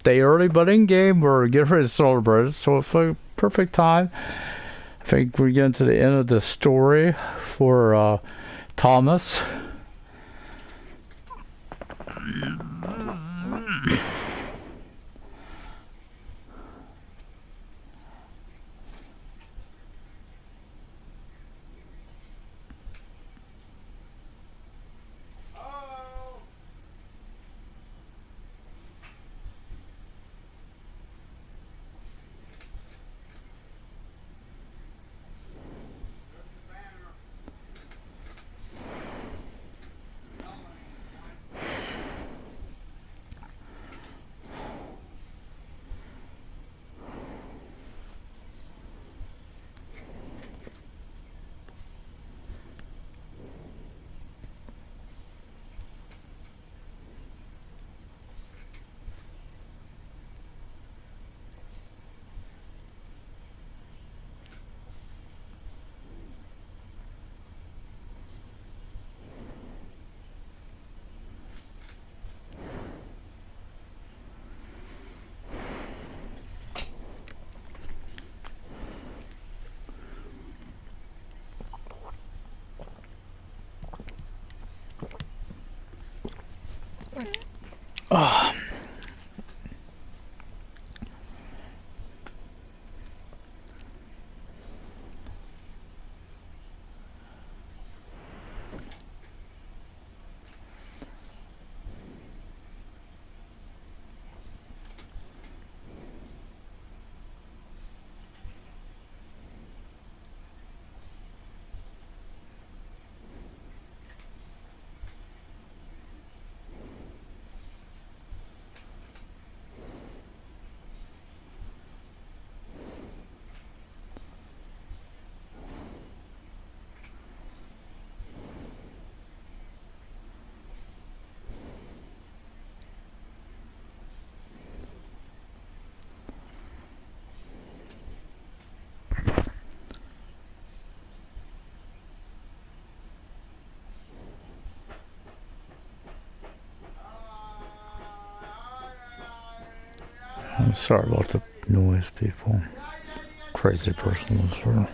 stay early, but in game we're getting ready to celebrate it. So it's a perfect time. I think we're getting to the end of the story for Thomas. Oh. I'm sorry about the noise, people. Crazy person was her.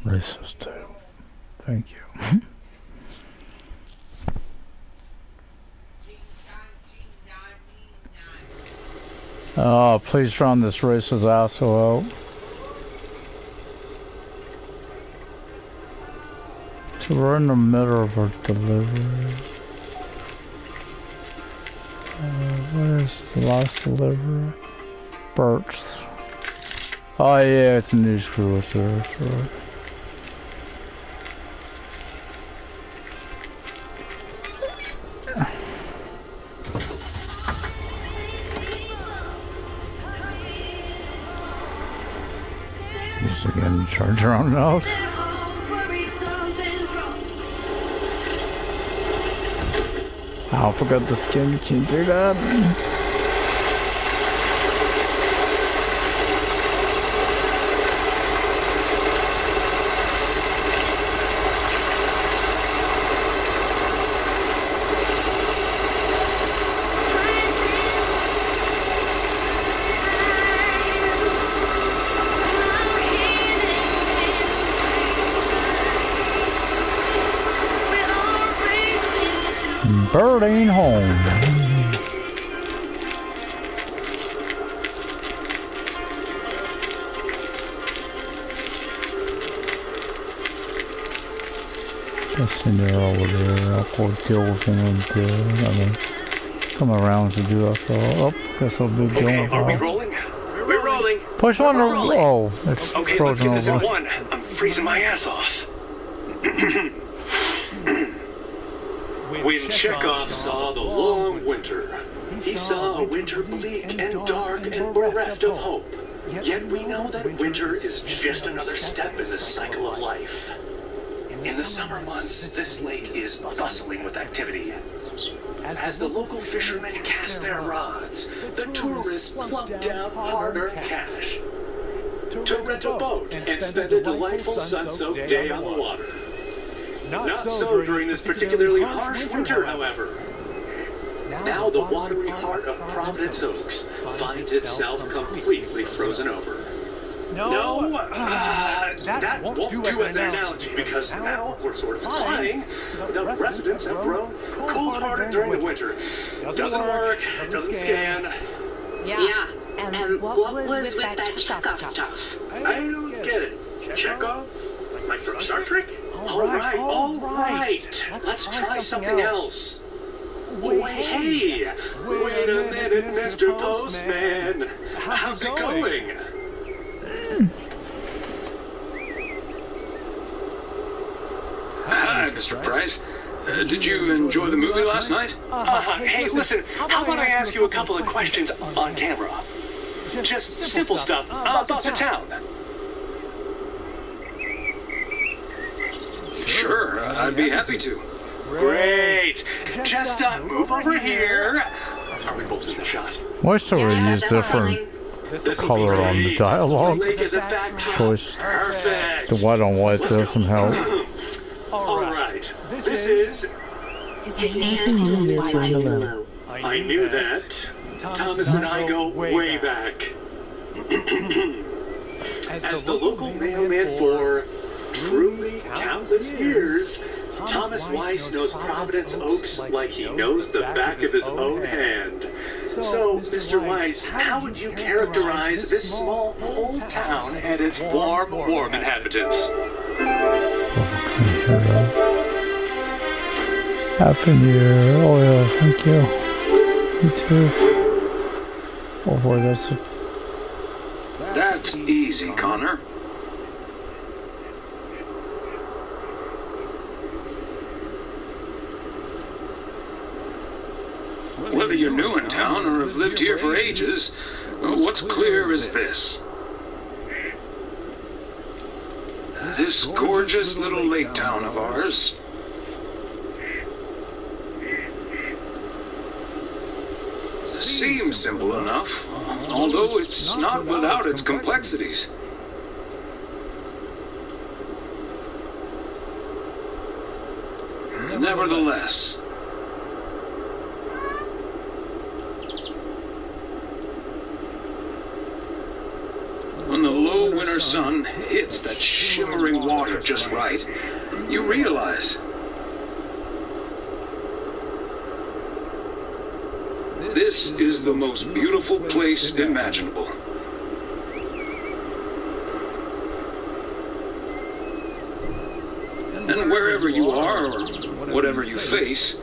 Racist too. Thank you. Please drown this racist asshole out. So we're in the middle of our delivery. What is the last delivery? Birch's. Oh yeah, it's a new screw with there, sorry. Just again, charge around out. Oh, I forgot the skin, you can't do that. Birding home. That's in there over there. I'll go deal with him and I mean, come around to do after all. Oh, guess I'll be doing it. Are we rolling? We're rolling. Push on. Oh, it's okay, frozen look, this over. is one. I'm freezing my ass off. When Chekhov saw the long winter, he saw a winter bleak and dark and bereft of hope. Yet we know that winter is just another step in the cycle of life. In the summer months, this lake is bustling with activity. As the local fishermen cast their rods, the tourists plunk down hard-earned cash. to rent a boat and spend a delightful sun-soaked day on the water. Not so during this particularly harsh winter, however. Now the watery heart of Providence Oaks finds itself completely frozen over. No, that won't do as an analogy, because now we're sort of flying. The residents have grown cold-hearted during the winter. Doesn't work, doesn't scan. Yeah. And what was with that Chekhov stuff? I don't get it. Chekhov? Like from Star Trek? All right. Let's try something else. Hey, wait a minute, Mr. Postman. How's it going? Hi, Mr. Price. Did you enjoy the movie last night? Hey, listen, how about I ask you a couple of questions on camera? Just simple stuff about the town. Sure, I'd be happy to. Great. Just move over here. Are we both in the shot? Why should we use different color on the dialogue? Choice. Perfect. The white on white doesn't help. All right. This is... His name is Weiss. I knew that. Thomas and I go way back. As the local mailman for truly countless years, Thomas Weiss knows Providence Oaks like he knows the back of his own hand. So, Mr. Weiss, how would you characterize this small hometown and its warm inhabitants? Happy New Year. Oh yeah, thank you. You too. Oh boy, That's easy, Connor. Whether you're new in town or have lived here for ages, what's clear is this. This gorgeous little lake town of ours seems simple enough, although it's not without its complexities. Nevertheless, when the low winter sun hits that shimmering water just right, you realize this is the most beautiful place imaginable. And wherever you are, or whatever you face,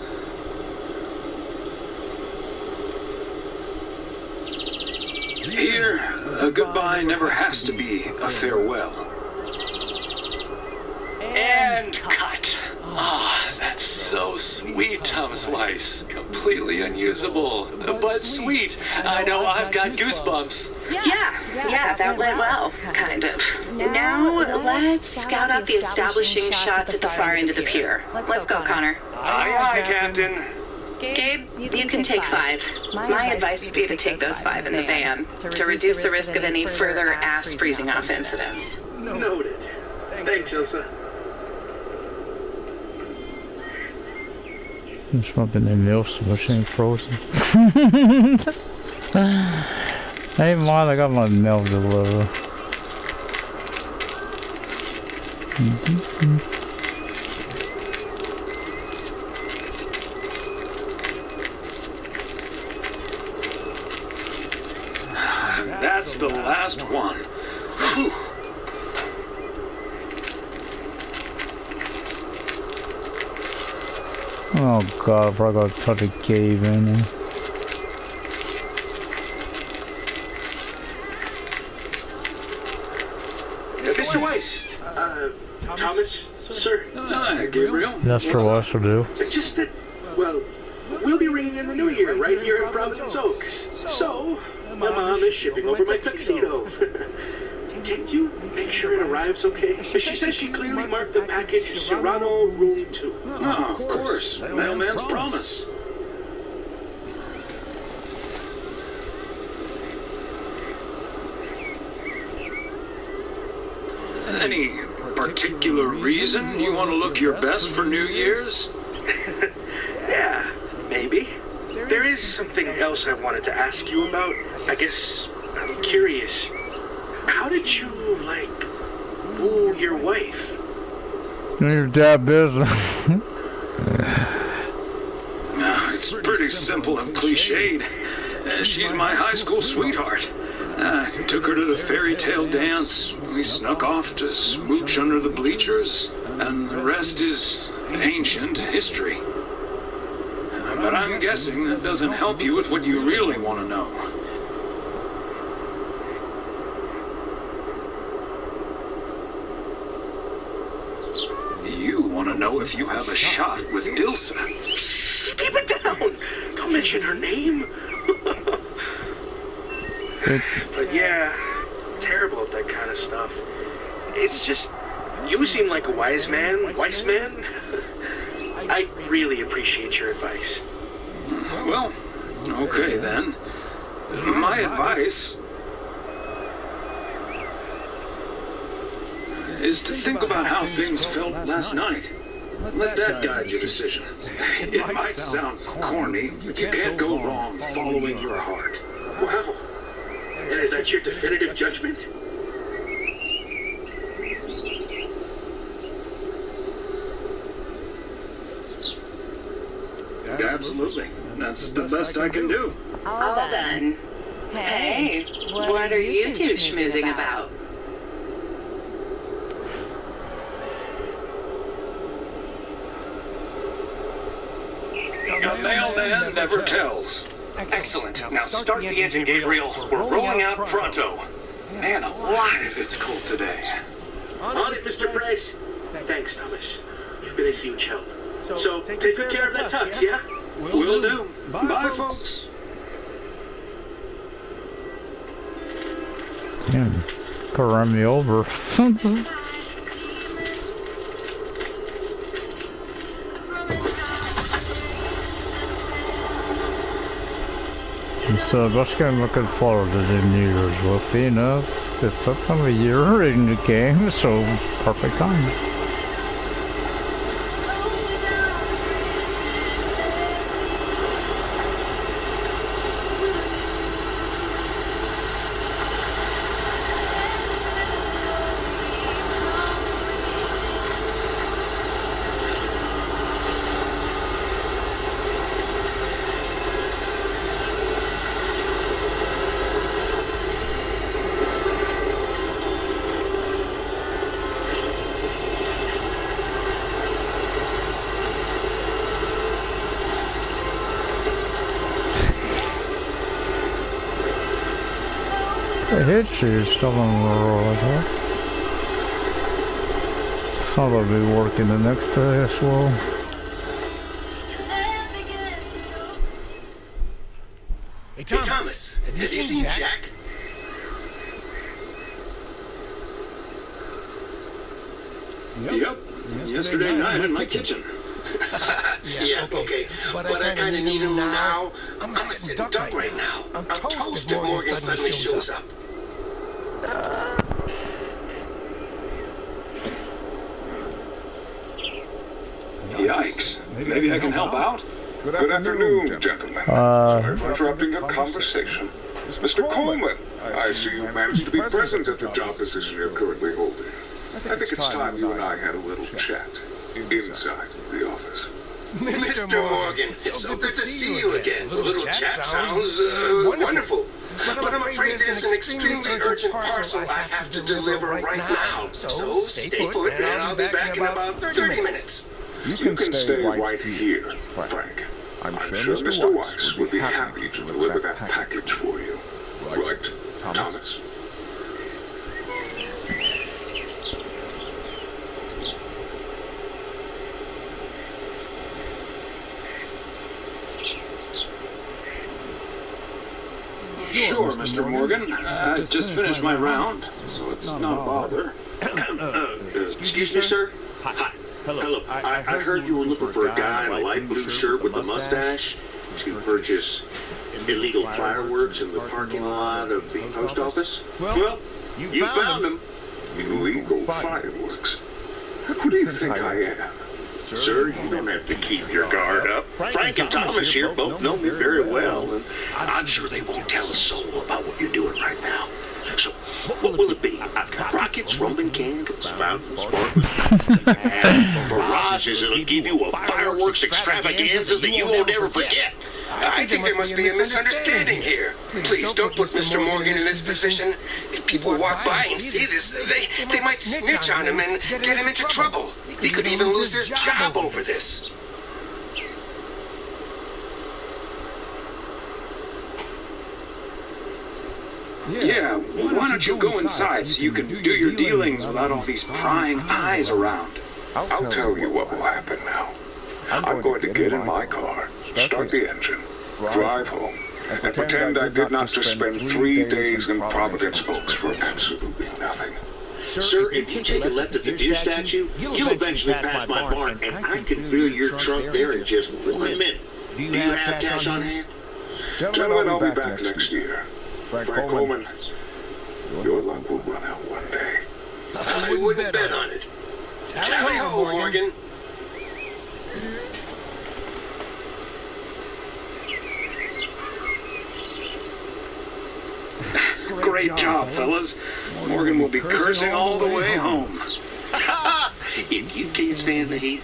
here, a goodbye never has to be a farewell. And cut. Ah, that's so sweet, Thomas Weiss. Completely unusable, but sweet. I know, I've got goosebumps. Yeah, that went well, kind of. Now, let's scout out the establishing shots at the far end of the pier. Let's go, Connor. Aye, Captain. Gabe, you can take 5. My advice would be to take those 5 in the van to reduce the risk of any further ass freezing off incidents. Noted. Thanks, Ilsa. This might be named Milk, so she ain't frozen. Hey, Mom, I got my milk delivered. that's the last one. Whew. Oh god, I probably got touch a cave in there. Mr. Weiss, Thomas, sir. Hi, Gabriel. That's for what I should do. It's just that, well, we'll be ringing in the new year right here in Providence Oaks. So, my mom is shipping over my tuxedo. Can you make sure it arrives okay? She says she clearly marked the package Serrano Room 2. Oh, of course. Mailman's promise. Any particular reason you want to look your best for New Year's? Yeah, maybe. There is something else I wanted to ask you about. I guess I'm curious. How did you, like, woo your wife? Your dad business. It's pretty simple and cliched. She's my high school sweetheart. I took her to the fairy tale dance. We snuck off to smooch under the bleachers, and the rest is ancient history. But I'm guessing that doesn't help you with what you really want to know. You want to know if you have a shot with Ilsa. Keep it down! Don't mention her name! But yeah, terrible at that kind of stuff. It's just, you seem like a wise man. I really appreciate your advice. Well, okay then. My advice is to think about how things felt last night. Let that guide your decision. It might sound corny, but you can't go wrong following your heart. Wow. And is that your definitive judgment? Absolutely. That's the best I can do. All done. Hey, what are you two schmoozing about? A mailman never tells. Excellent. Now start the engine, Gabriel. We're rolling out pronto. Man alive, it's cold today. On it, Mr. Price. Thanks, Thomas. You've been a huge help. So take good care of that tux, yeah? Will do. Bye, folks. Yeah, could run me over. So just I'm looking forward to the New Year's with you know, it's that time of year in the game, so perfect time. I hit you, still on the roll, I guess. So that'll be working the next day as well. Hey, Thomas. Have you seen Jack? Yep. Yesterday night in my kitchen. Yeah, okay. But I kinda need him now. I'm a sitting duck right now. I'm toast if Morgan suddenly shows up. Yikes. Maybe I can help out? Good afternoon, gentlemen. Sorry for interrupting your conversation. Mr. Coleman, I see you managed to be present at the job position you're currently holding. I think it's time you and I had a little chat inside the office. Mr. Morgan, it's so good to see you again. A little chat sounds wonderful. But I'm afraid there's an extremely urgent parcel I have to deliver right now. So stay put, and I'll be back in about 30 minutes. You can stay right here, Frank. I'm sure Mr. Weiss would be happy to deliver that package for you. Right, Thomas? Sure, Mr. Morgan. I just finished my round, so it's not a bother. Excuse me, sir? Hi. Hello. I heard you were looking for a guy in a light blue shirt with a mustache to purchase illegal fireworks in the parking lot of the post office. Well, you found him. illegal fireworks. Who do you think I am? Sir, you don't have to keep your guard up. Frank and Thomas here both know me very well, and I'm sure they won't tell a soul about what you're doing right now. So, what will it be? Rockets, Roman candles, fountains, sparkles, and barrages that'll give you a fireworks extravaganza that you won't ever forget. I think there must be a misunderstanding here. Please don't put Mr. Morgan in this position. If people walk by and see this, they might snitch on him and get him into trouble. He could even lose his job over this. Yeah, why don't you go inside so you can do your dealings without all these prying eyes around? I'll tell you what will happen now. I'm going to get in my car, start the engine, drive home, and pretend I did not just spend 3 days in Providence Oaks for absolutely nothing. Sir, if you take a left at the deer statue, you'll eventually pass my barn, and I can fill your trunk there in just 1 minute. Do you have cash on hand? Gentlemen, I'll be back next year. Frank Coleman, your luck will run out one day. I wouldn't bet on it. Tally-ho, Morgan. Great job, fellas. Morgan will be cursing all the way home. If you can't stand the heat,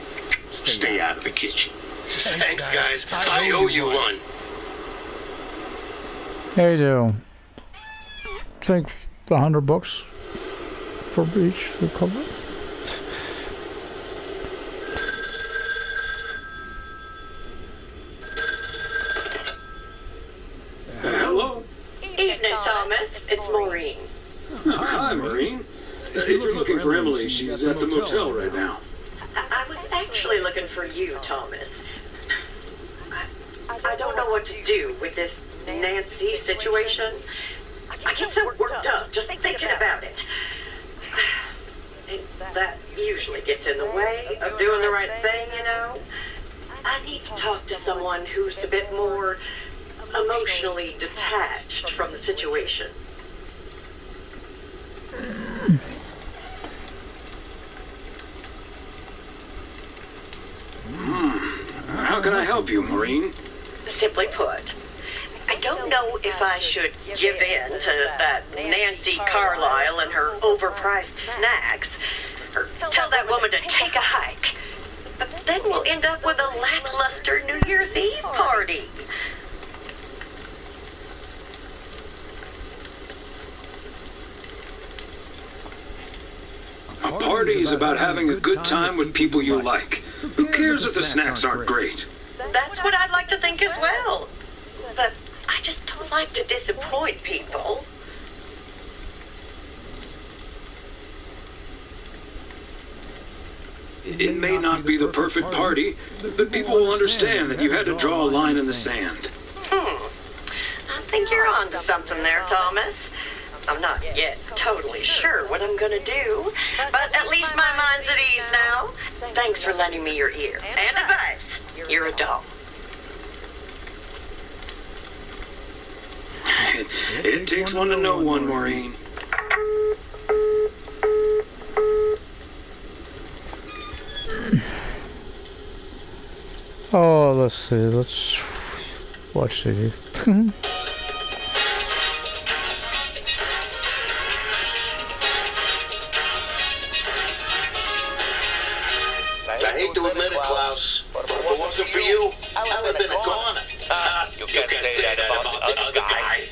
stay out of the kitchen. Thanks, guys. I owe you one. How you do? I think $100 for each recovery. Hello? Evening, Thomas. It's Maureen. Hi, Maureen. If you're looking for Emily, she's at the motel right now. I was actually looking for you, Thomas. I don't know what to do with this Nancy situation. I get so worked up just thinking about it. And that usually gets in the way of doing the right thing, you know? I need to talk to someone who's a bit more emotionally detached from the situation. How can I help you, Maureen? Simply put, I don't know if I should give in to that Nancy Carlisle and her overpriced snacks, or tell that woman to take a hike. But then we'll end up with a lackluster New Year's Eve party. A party is about having a good time with people you like. Who cares if the snacks aren't great? That's what I'd like to think as well. But I just don't like to disappoint people. It may not be the perfect party, but people will understand that you had to draw a line in the sand. I think you're on to something there, Thomas. I'm not yet totally sure what I'm gonna do, but at least my mind's at ease now. Thanks for lending me your ear and advice. You're a doll. It takes one to know one, Maureen. Oh, let's see. Let's watch TV. I hate to admit it, Klaus, but if it wasn't for you, I would have been a goner. You can't say that about the other guy.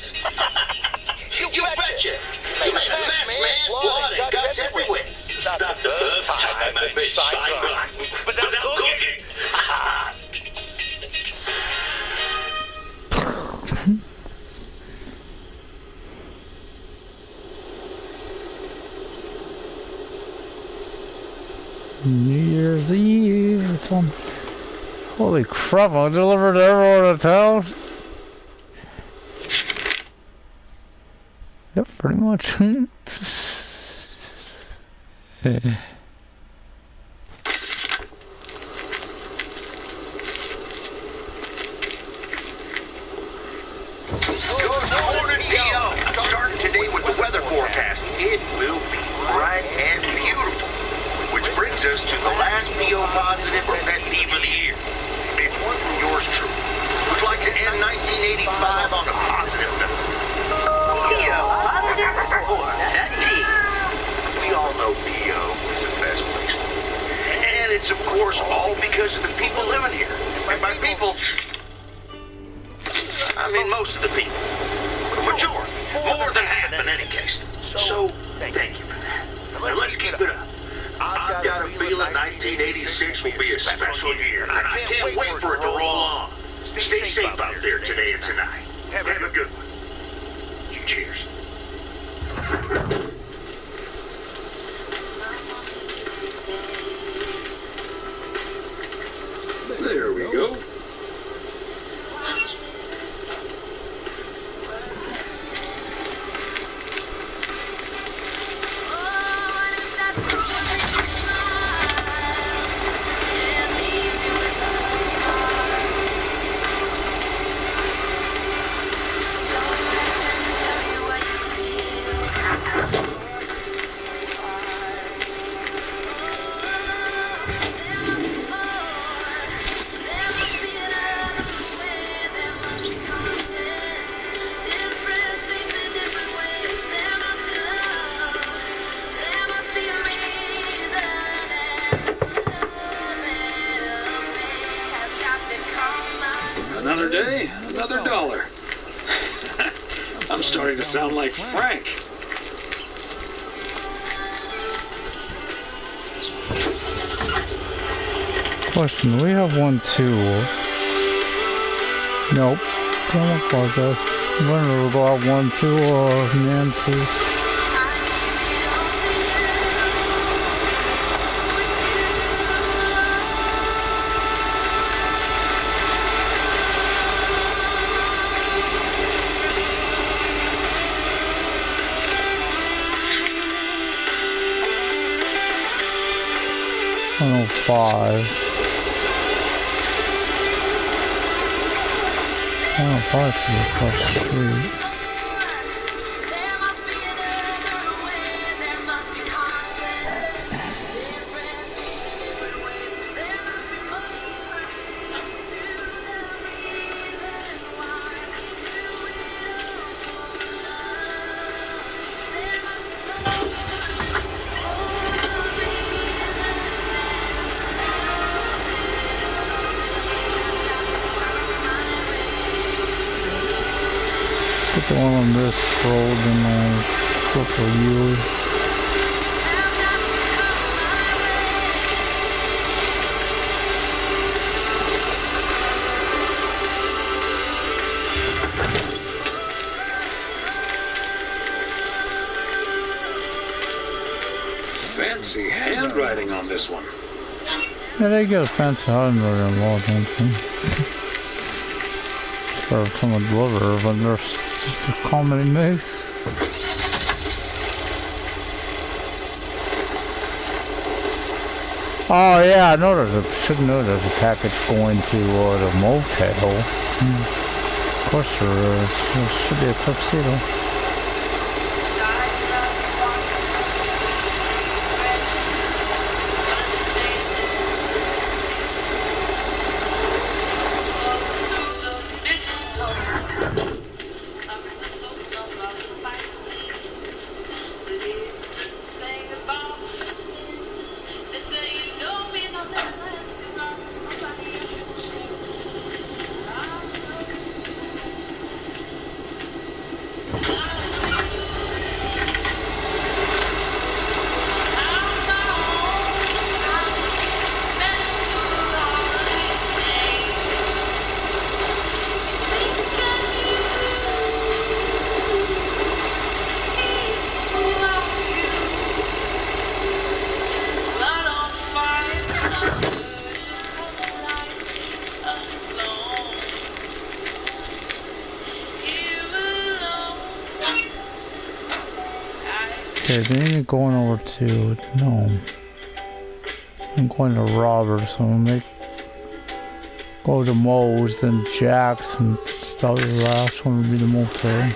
You betcha. You made a mess, man. Blood and guts everywhere. Not the first time I made Steinbach without cooking. New Year's Eve. It's on. Holy crap! I delivered to everyone in town. Yep, pretty much. Starting today with the weather forecast. It will be bright the last PO positive or pet peeve of the year. It's one from yours truly. Would like to end 1985 on a positive note. PO positive? Boy, that's it. We all know PO is the best place. And it's, of course, all because of the people living here. And by people, I mean most of the people. The majority. More than half in any case. So, thank you for that. Now let's keep it up. I've got a feeling 1986 will be a special year, and I can't wait for it to roll on. Stay safe out there today and tonight. Have a good one. Cheers. There we go. Another day, another dollar. I'm starting to sound like Frank. Question, we have one too. Nope. Don't look like us. We're gonna go out 1, 2, or Nancy's. Five. 105 should be across the street. Put the one on this road and I'll flip for you. Fancy handwriting on this one. Yeah, they get a fancy handwriting involved, don't they? Or someone deliver when there's a comedy mix. Oh yeah, I know should know there's a package going to the motel. Of course there is. There should be a tuxedo. Okay, then you're going over to no. I'm going to Roberts, so I'm gonna go to Moe's, then Jack's, and start the last one will be the motel.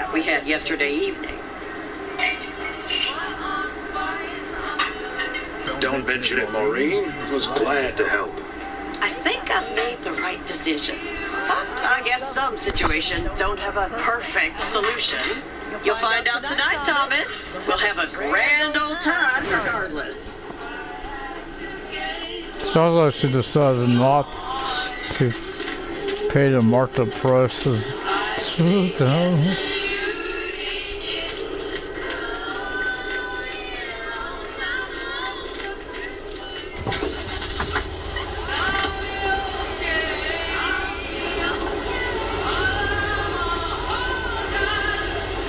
like we had yesterday evening. Don't mention it, Maureen. Was glad to help. I think I've made the right decision. But I guess some situations don't have a perfect solution. You'll find out tonight, Thomas. We'll have a grand old time regardless. Sounds like she decided not to pay the market prices.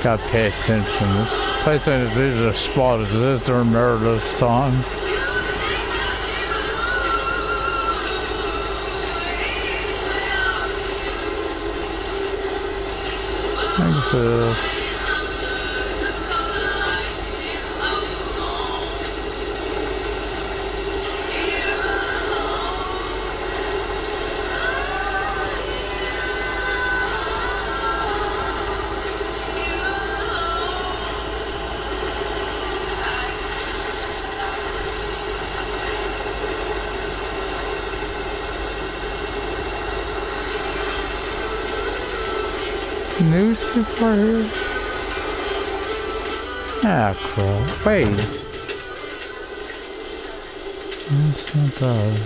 Gotta pay attention. This place ain't as easy to spot as it is during Meredith's time. Thanks, newspaper here? Ah, crap. Wait. That's not that.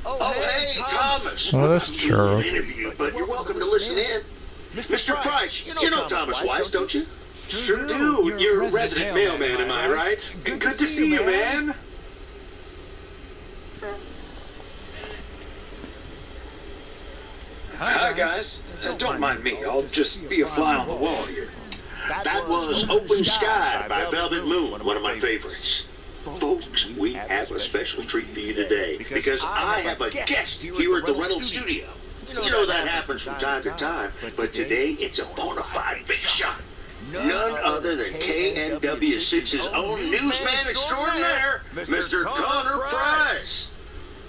Oh, hey, Thomas. Well, that's true. Interview, but you're welcome to listen in. Mr. Price, you know Thomas Wise, don't you? Sure do. You're a resident mailman, am I right? Good to see you, man. Hi, guys. Don't mind me. I'll just be a fly on the wall here. That was Open Sky by Velvet Moon, one of my favorites. Folks, we have a special treat for you today because I have a guest here at the Reynolds studio. You know that happens from time to time, but today it's a bona fide big shot. None other than KNW6's own newsman extraordinaire, Mr. Connor Price.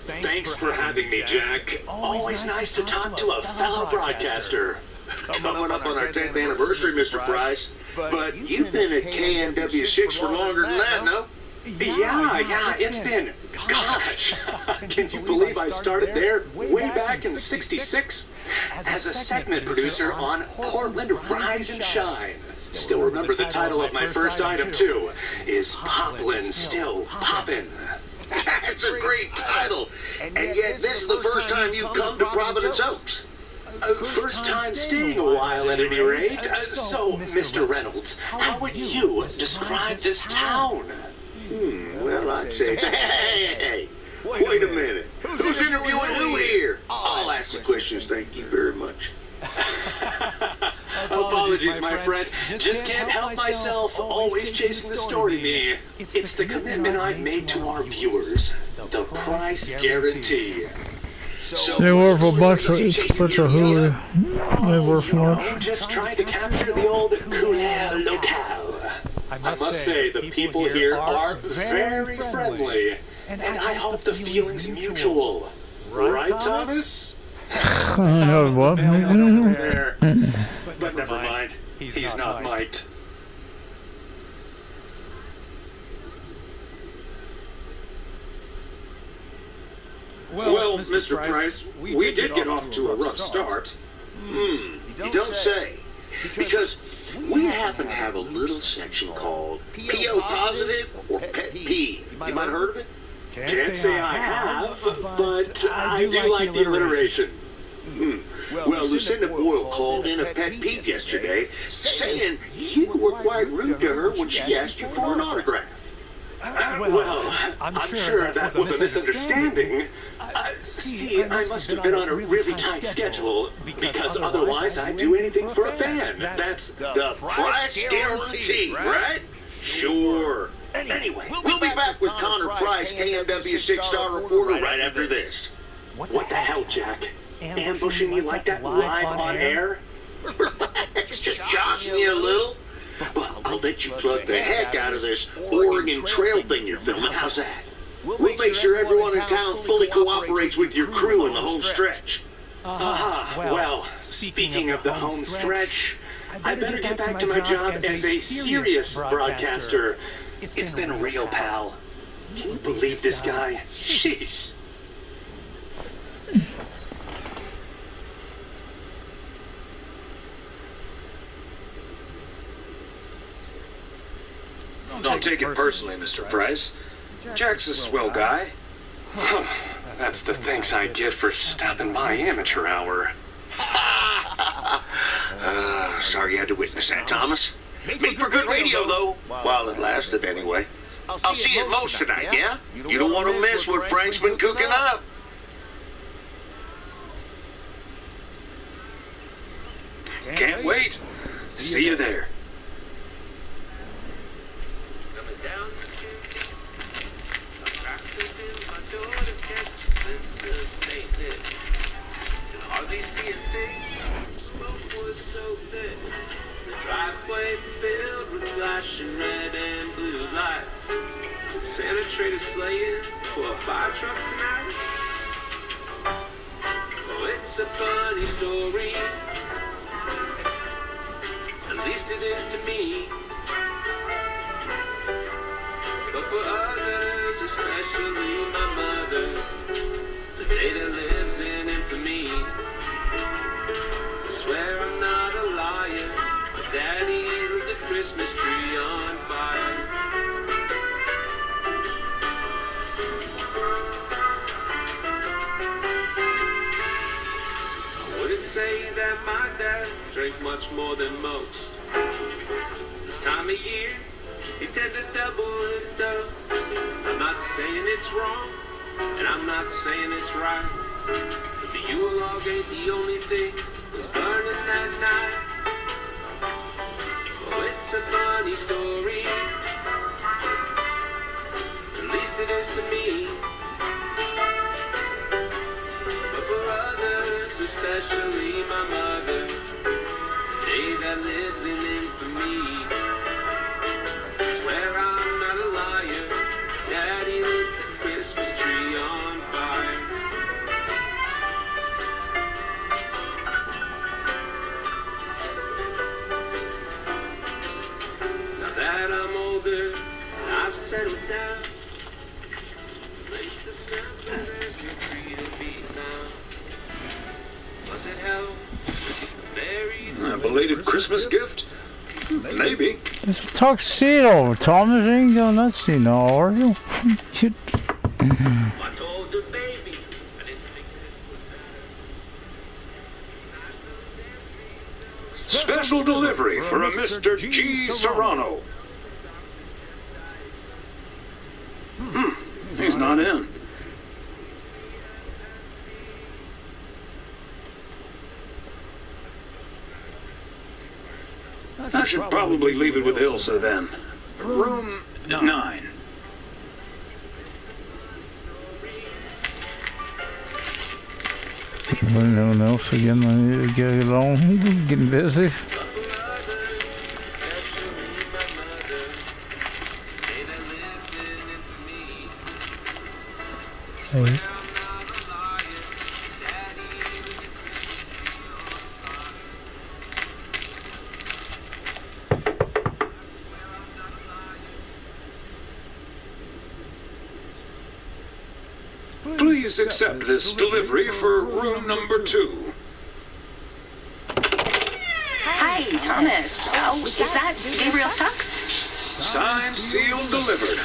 Thanks for having me, Jack. Always nice to talk to a fellow broadcaster. Coming up on our 10th anniversary, Mr. Price. But you've been at KNW6 for longer than that, no? Yeah, it's been, gosh, can you believe I started there way back in '66 as a segment producer on Portland Rise and Shine. Still remember the title of my first item, too, is Poplin Still Poppin'. That's a great title. And yet this is the first time you've come to Providence Oaks. First time staying a while at any rate. So, Mr. Reynolds, how would you describe this town? Well, I'd say... Hey, wait a minute. Who's interviewing who here? I'll ask the questions, thank you very much. Apologies, my friend. Just can't help myself. Always chasing the story, me. It's the commitment I've made to our viewers. The price guarantee. They were for a bunch of hooey. They were for much. Just trying to capture the old couleur locale. I must say, the people here are very friendly, and I hope the feeling's mutual. Right, Thomas? What? But never mind. He's not mic'd. Well, Mr. Price, we did get off to a rough start. You don't say. Because we happen to have a little section called PO Positive or Pet Peeve. You might have heard of it? Can't say I have, but I do like the alliteration. Well, Lucinda Boyle called in a pet peeve yesterday, saying you were quite rude to her when she asked you for an autograph. Well, I'm sure that was a misunderstanding. See, I must have been on a really tight schedule, because otherwise I'd do anything for a fan. That's the price guarantee, right? Sure. Anyway, we'll be back with Connor Price, KNW 6-star reporter, right after this. What the hell, Jack? Ambushing me like that live on air? It's just joshing you a little. But I'll let you plug the heck out of this Oregon Trail thing you're filming. How's that? We'll make sure everyone in town fully cooperates with your crew in the home stretch. Well, speaking of the home stretch, I better get back to my job as a serious broadcaster. It's been real, pal. Can you believe this guy? Jeez. Don't take it personally, Mr. Price. Jack's a swell guy. That's the thanks I get for stopping by amateur hour. Sorry you had to witness that, Thomas. Made for good radio, though. While it lasted, anyway. I'll see you at most tonight, yeah? You don't want to miss what Frank's been cooking up. Can't wait. See you there. Driveway filled with flashing red and blue lights. Santa traded sleighing for a fire truck tonight. Oh, it's a funny story. At least it is to me. But for others, especially my mother, the day that lives in infamy. I swear I'm not a liar. Daddy lit the Christmas tree on fire. I wouldn't say that my dad drank much more than most. This time of year, he tended to double his dose. I'm not saying it's wrong, and I'm not saying it's right. But the Yule log ain't the only thing was burning that night. Oh, it's a funny story. At least it is to me. But for others, especially my mother, the day that lives in infamy. Swear I'm not a liar. Daddy lit the Christmas tree on fire. That I'm older, and I've settled down. Place the sound as we treat a beat now. Was it hell? A belated Christmas gift? Maybe. It's a tuxedo, Thomas. You ain't going nuts, you know, are you? I told the baby I didn't think this would Special delivery for a Mr. G. Serrano. He's not in. I should probably leave it with Ilsa then. Room 9. No one else again. I need to get it on. Getting busy. Hey. Please accept this delivery for room number 2. Hi, Thomas. Oh, is that Gabriel Tux? Signed, sealed, delivered.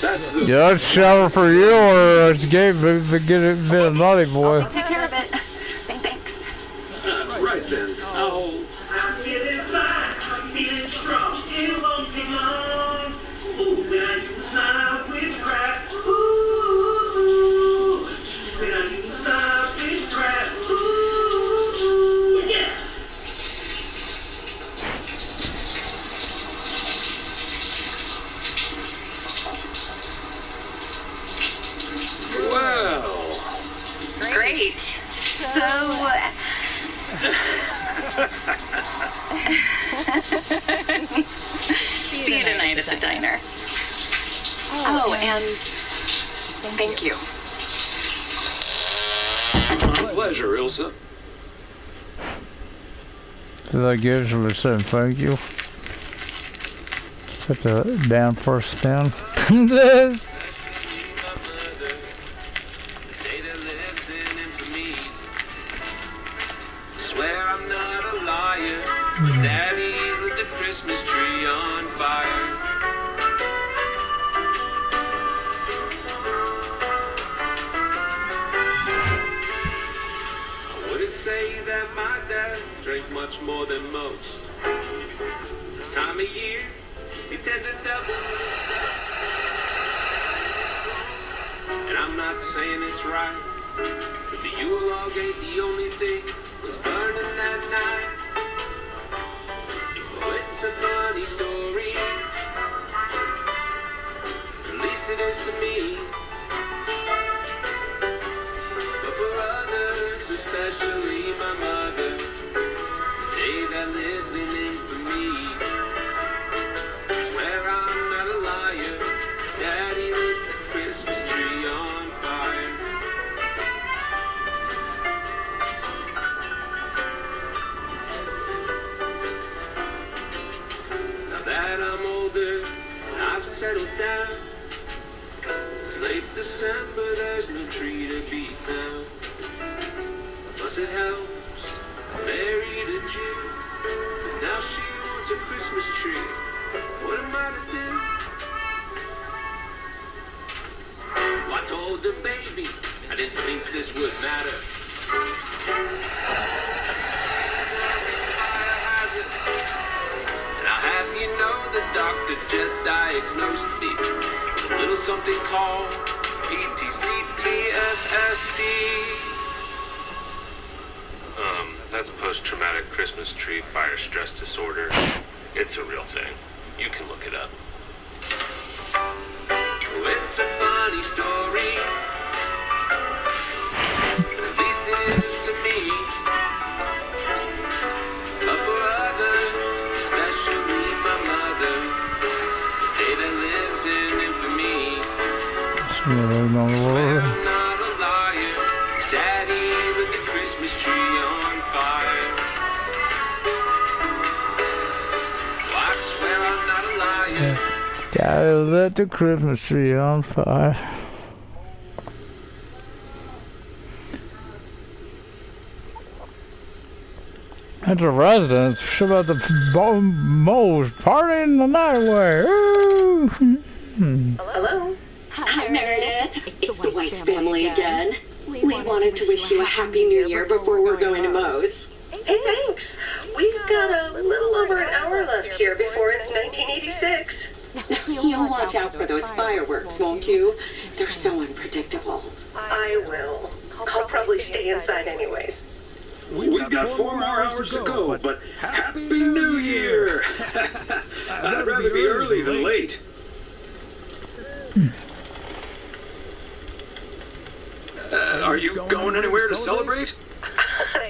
That's the... Yeah, it's shower for you, or it's Gabe to get it a bit of naughty boy. I'll take care of it. Thanks. Right then. Oh, I'm feeling fine. I'm feeling strong. It won't take long. Ooh, when I use love with craft. Ooh, when I use love with craft. Ooh, yeah. Well... Great. So... See you tonight at the diner. Oh, and Thank you. My pleasure, Ilsa. Did I give you a saying thank you? Set the damn first down. Swear I'm not a liar. Daddy lit the Christmas tree on fire. I wouldn't say that my dad drank much more than most. This time of year, he tend to double. And I'm not saying it's right, but the Yule log ain't the only thing was burning that night. Oh, it's a funny story, at least it is to me. But for others, especially my mother, the day that lives in infamy. Swear I'm not a liar, Daddy lit the Christmas tree on fire. Now that I'm older, I've settled down. It's late December, there's no tree to be found. Plus it helps, I married a Jew, and now she wants a Christmas tree. What am I to do? I told the baby I didn't think this would matter. And I'll have you know the doctor just diagnosed me with a little something called PTSD. That's post-traumatic Christmas tree fire stress disorder. It's a real thing. You can look it up. Oh, it's a funny story. At least it is to me. But for others, especially my mother, the day that lives in infamy. Swear I'm not a liar. Daddy lit the Christmas tree on fire. Oh, I swear I'm not a liar. Daddy lit the Christmas tree on fire. That's a residence. Shit about the Moe's party in the nightwear. Hello? Hi, Meredith. It's the Weiss family again. We wanted to wish you a happy new year before we're going to Moe's. Hey, thanks. We've got a little over an hour left here before it's 1986. You'll watch out for those fireworks, won't you? They're so unpredictable. I will. I'll probably stay inside anyways. We've got 4 more hours to go, but Happy New Year! I'd rather be early than late. Are you going anywhere to celebrate?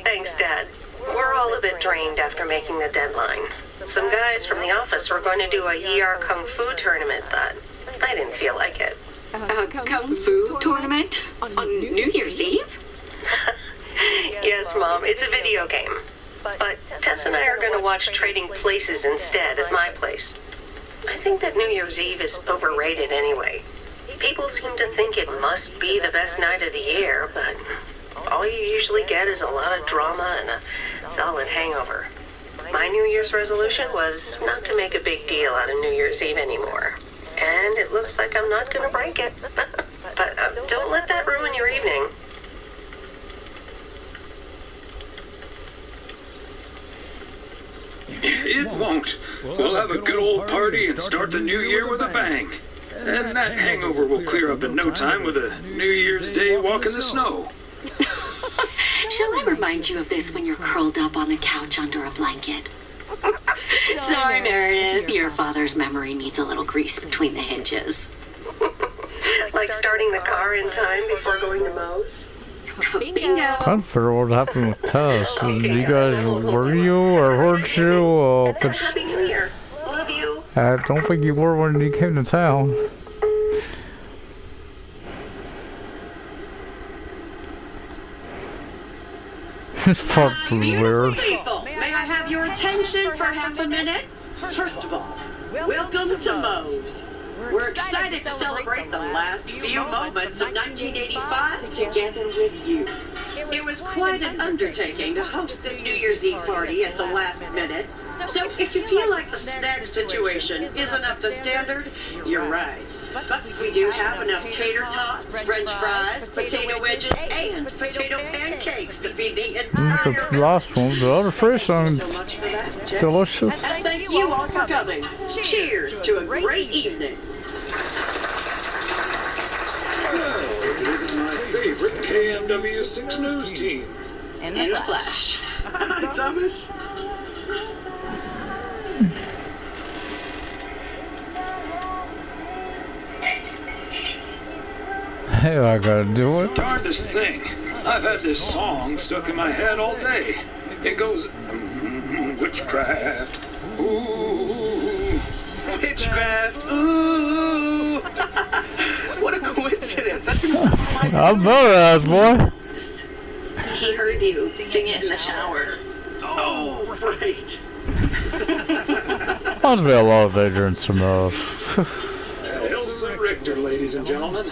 Thanks, Dad. We're all a bit drained after making the deadline. Some guys from the office were going to do a ER Kung Fu tournament, but I didn't feel like it. A Kung Fu tournament? On New Year's Eve? Yes, Mom, it's a video game. But Tess and I are going to watch Trading Places instead at my place. I think that New Year's Eve is overrated anyway. People seem to think it must be the best night of the year, but all you usually get is a lot of drama and a solid hangover. My New Year's resolution was not to make a big deal out of New Year's Eve anymore. And it looks like I'm not going to break it. But don't let that ruin your evening. It won't. We'll have a good old party and start the new year with a bang. And that hangover will clear up in no time with a New Year's Day walk in the snow. Shall I remind you of this when you're curled up on the couch under a blanket? Sorry, Meredith. Your father's memory needs a little grease between the hinges. Like starting the car in time before going to Moe's? Bingo. I'm for what happened with Tess. Did you guys, were you or weren't you? Happy New Year. Love you. I don't think you were when you came to town. This part's weird. People, may I have your attention for half a minute? First of all, welcome to Moe's. We're excited to celebrate the last few moments of 1985 together with you. It was quite an undertaking to host this New Year's Eve party at the last minute. So if you feel like the snack situation isn't up to standard, you're right. But we do have enough tater tots, french fries, potato wedges, and potato pancakes to feed the entire... The last one, the other fish sounds delicious. And thank you all for coming. Cheers to a great evening. Well, this is my favorite KMW6 news team. In the flesh. Hi, Thomas. Hey, I gotta do it. Darndest thing. I've had this song stuck in my head all day. It goes, witchcraft, ooh, Witchcraft, ooh. What a coincidence. That's I'm better ass, boy. He heard you sing it in the shower. Oh, right. Must be a lot of ignorance from Elsa Richter, ladies and gentlemen.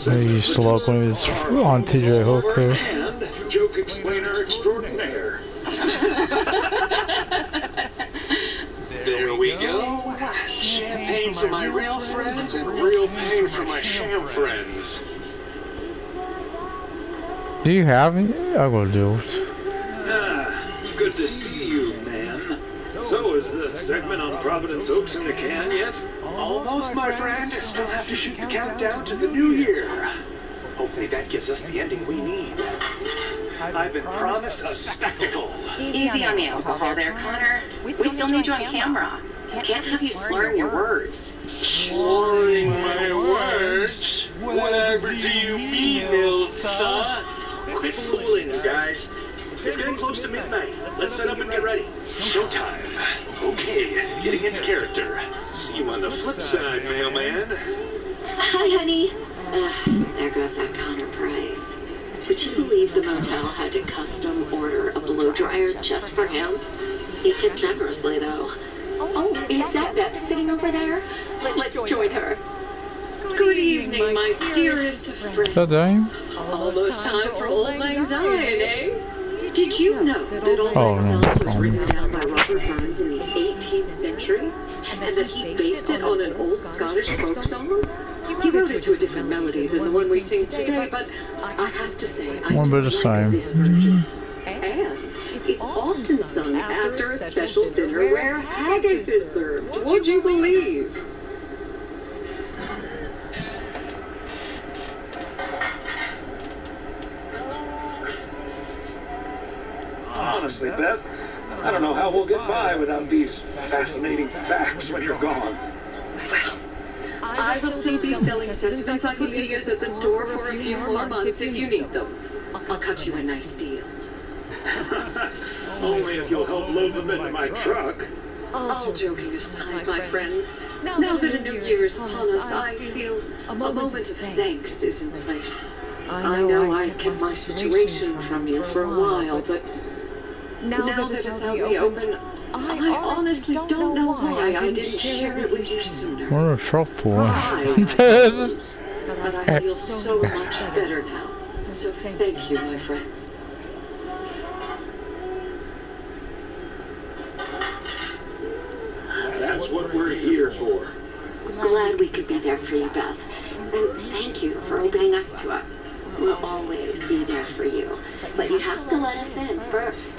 I used to love when he was on TJ Hooker. And joke explainer extraordinaire. There we go. Champagne for my real friends and real pain for my sham friends. Do you have any? I will do it. Ah, good to see you, man. So is the segment on Providence Oaks in the can yet? Almost, my friend. Still have to shoot the countdown to the new year. Hopefully that gives us the ending we need. I've been promised a spectacle. Easy on the alcohol there, Connor. We still need you on camera. Can't have you slurring your words. Slurring my words? Whatever do you mean, Elsa? Quit fooling, you guys. It's getting close to midnight. Let's set up and get ready. Showtime. Okay, getting into character. See you on the flip side, mailman. Hi, honey. There goes that Connor prize. Would you believe the motel had to custom order a blow dryer just for him? He tipped generously, though. Oh, is that Beth sitting over there? Let's join her. Good evening, my dearest friends. Is that Dame? Almost time for old lang syne, eh? Did you know that Old Oh, Lang no. Syne was written down by Robert Burns in the 18th century? And that he based it on an old Scottish folk song? He wrote it to a different melody than the one we sing today, but I have to say, I One bit do the like same. this version. And it's often sung after a special dinner where haggis is served. Would you believe? Honestly, Beth, I don't know how we'll get by without these fascinating facts when you're gone. I will still be selling sets of encyclopedias at the store for a few more months if you need them. I'll cut you a nice deal. Only if you'll help load them into my truck. All joking aside, my friends, now that a new year is upon us, I feel a moment of thanks is in place. I know I've kept my situation from you for a while, but now that it's out in the open, I honestly don't know why I didn't share it with you sooner. What a tough boy. But I feel so much better now. So thank you, my friends. That's what we're here for. Glad we could be there for you, Beth. And thank you for obeying us to it. We'll always be there for you. But you have to let us in first.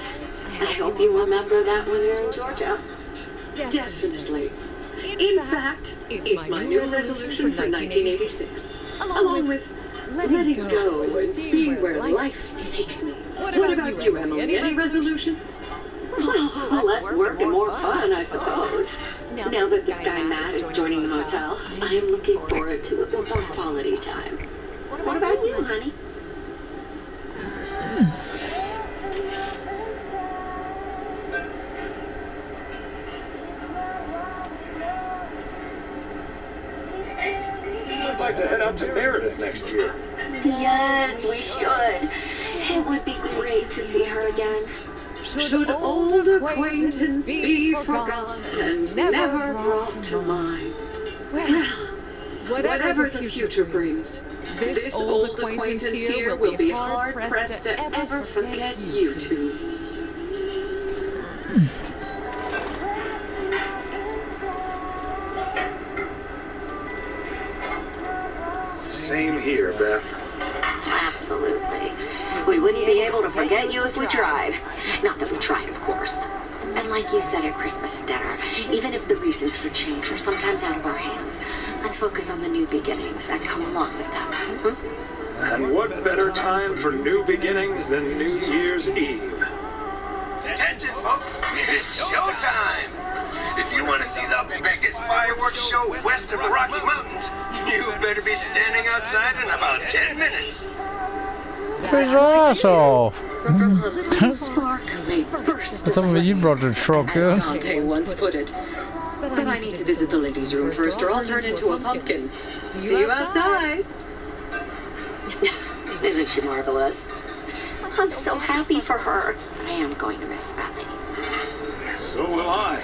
I hope you remember that when you're in Georgia. Definitely. In fact, it's my new resolution for 1986. Along with letting go and see where life takes me. What about you, Emily? Any resolutions? Well, less work and more fun, I suppose. Now that this guy Matt is joining the motel, I am looking forward to a bit more quality time. What about you, honey? I'd like to head out to Meredith next year. Yes, we should. It would be great to see her again. again. Should old acquaintance be forgot and never brought to mind? Well, whatever the future brings, this old acquaintance here will be hard-pressed to ever forget you two. Same here, Beth. Absolutely. We wouldn't be able to forget you if we tried. Not that we tried, of course. And like you said at Christmas dinner, even if the reasons for change are sometimes out of our hands, let's focus on the new beginnings that come along with them. And what better time for new beginnings than New Year's Eve? Attention, folks, it's showtime! If you want to see the biggest fireworks show west of the Rocky Mountains, you better be standing outside in about 10 minutes. It's awesome. Sparkly burst. Somebody you brought the truck in. Dante once put it. But I need to visit the ladies' room first, or I'll turn into a pumpkin. See you outside. Isn't she marvelous? I'm so happy for her. I am going to miss Bethany. So will I.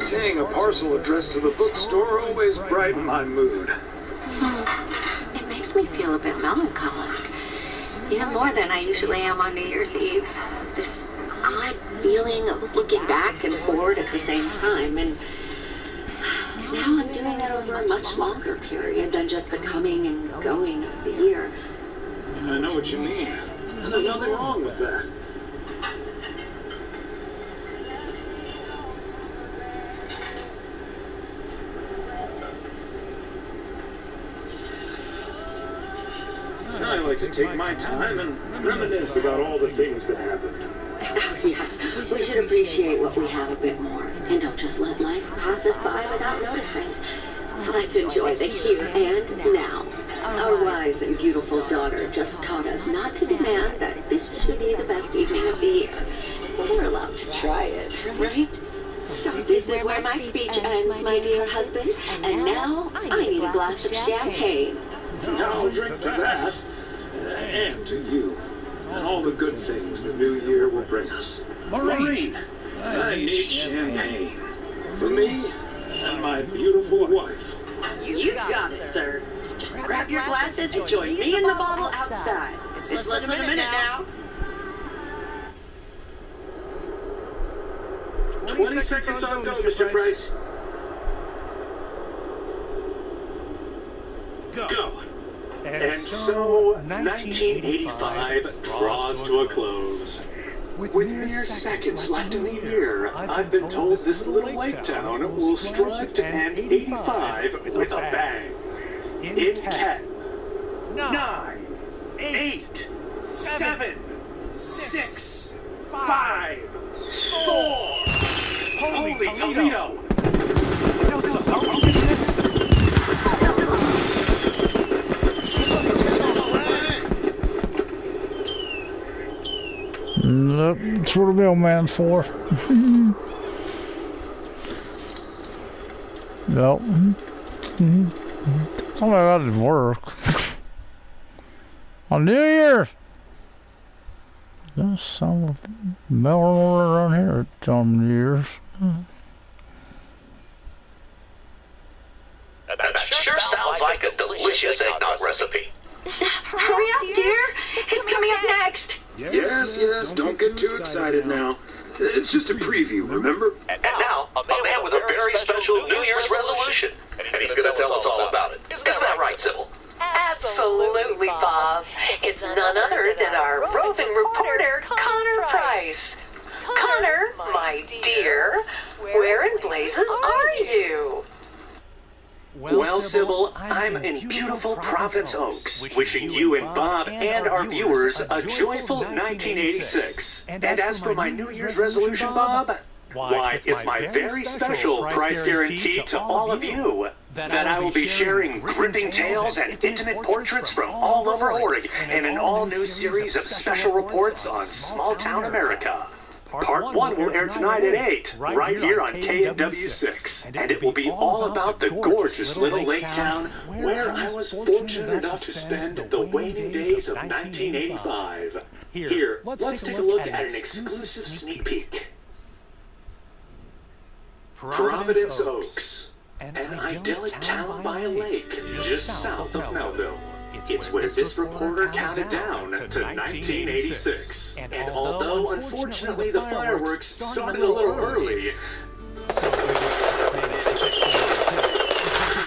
Seeing a parcel addressed to the bookstore always brightened my mood. It makes me feel a bit melancholic. Even more than I usually am on New Year's Eve. This odd feeling of looking back and forward at the same time. And now I'm doing it over a much longer period than just the coming and going of the year. I know what you mean. And there's nothing wrong with that. I like to take my time and reminisce about all the things that happened. Oh, yes. We should appreciate what we have a bit more. And don't just let life pass us by without noticing. So let's enjoy the here and now. Our wise and beautiful daughter just taught us not to demand that this should be the best evening of the year. We're allowed to try it, right? So this is where my speech ends, my dear husband. And now I need a glass of champagne. I'll drink to that. And to you. And all the good things the new year will bring us. Maureen, I need champagne. For me and my beautiful wife. You got it, sir. Just grab your glasses and join me in the bottle outside. It's less than a minute now. 20 seconds on go, Mr. Price. Go. And so, 1985 draws to a close. With mere seconds left in the year, I've been told this little lake town will strive to end 85 with a bang. In 10, 9, 8, 7, 6, 5, 4. Holy Toledo! That's what a mailman's for. Yep. Oh my God, it work. On New Year's! There's some mail order around here at some New Year's. That sure sounds like a delicious eggnog recipe. Hurry up, dear! It's coming up next! Yes, don't get too excited now. It's just a preview, remember? And now, a man with a very special New Year's resolution. And he's going to tell us all about it. Isn't that right, Sybil? Absolutely, Bob. It's none other than our roving reporter, Connor Price. Connor, my dear, where in blazes are you? Well, Sybil, I'm in beautiful Providence Oaks, wishing you and Bob and our viewers a joyful 1986. And as for my New Year's resolution, Bob, why, it's my very special price guarantee to all of you that I will be sharing gripping tales and intimate portraits from all over Oregon in an all-new series of special reports on small-town America. Part 1 will air tonight at 8, right here on KNW6. And it will be all about the gorgeous little lake town where I was fortunate enough to spend the waning days of 1985. Here, let's take a look at an exclusive sneak peek. Providence Oaks, an idyllic town by a lake just south of Melville. It's where this reporter counted down to 1986. And although, unfortunately, the fireworks started a little early,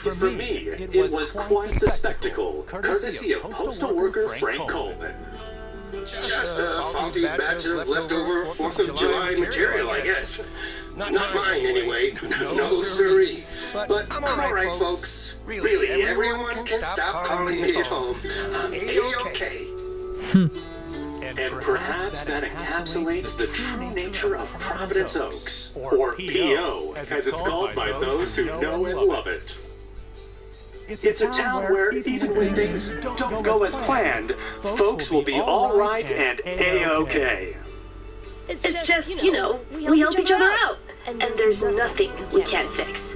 for me, it was quite the spectacle, courtesy of postal worker Frank Coleman. Just a faulty batch of leftover 4th of July material, I guess. Not mine, anyway. No, siree. But I'm alright, folks. Really, everyone can stop calling me at home. I'm A-okay. And perhaps that encapsulates the true nature of Providence Oaks, or P.O., as it's called by those who know and love it. It's a town where, even when things don't go as planned, folks will be alright and A-okay. It's just, you know, we help each other out. And there's nothing we can't fix.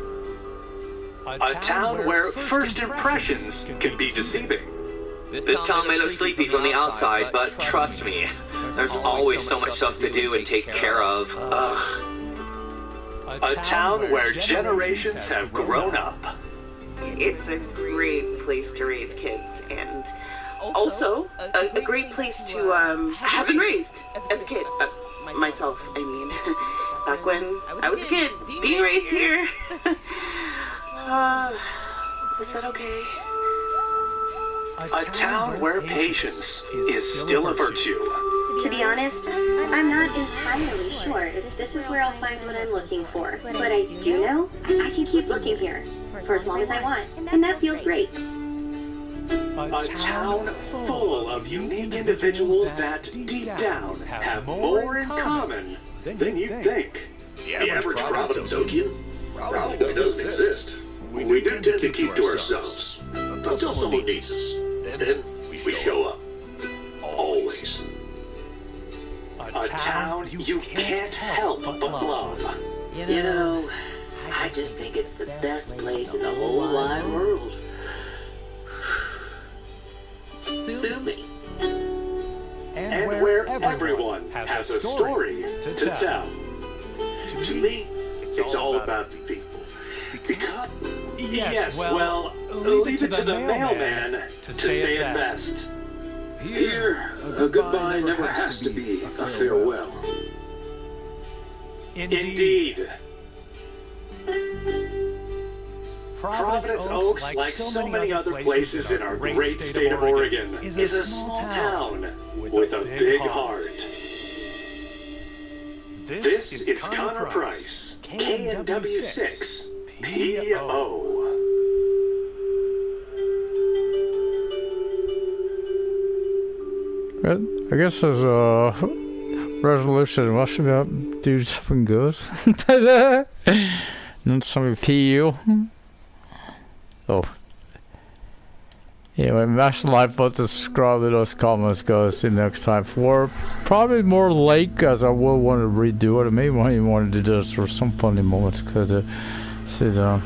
A town where first impressions can be deceiving. This town may look sleepy from the outside, but trust me, there's always so much stuff to do and take care of. A town where generations have grown up. It's a great place to raise kids, and also a great place to have been raised as a kid. Myself, I mean. Back when I was a kid, being raised here. Was that okay? A town where patience is still a virtue. To be honest, I'm not entirely sure if this is where I'll find what I'm looking for. But I do know I can keep looking here for as long as I want, and that feels great. A town full of unique individuals that, deep down, have more in common than you think. The average Providence Okian probably doesn't exist. We do tend to keep to ourselves until someone needs us. Then we show up. Always. A town you can't help but love. You know, I just think it's the best place in the whole wide world. Sue me. And where everyone has a story to tell. To me, it's all about the people. Because Yes, well, leave it to the mailman to say it best. Here, a goodbye never has to be a farewell. Indeed. Providence Oaks, like so many other places in our great state of Oregon, is a small town with a big heart. This is Connor Price, KNW6, P.O. I guess as a resolution, I should do something good. Not something PU. Oh. Anyway, Master Life, but subscribe to those comments, guys. See you next time for probably more Lake, as I will want to redo it. I may even want to do this for some funny moments. Could sit down.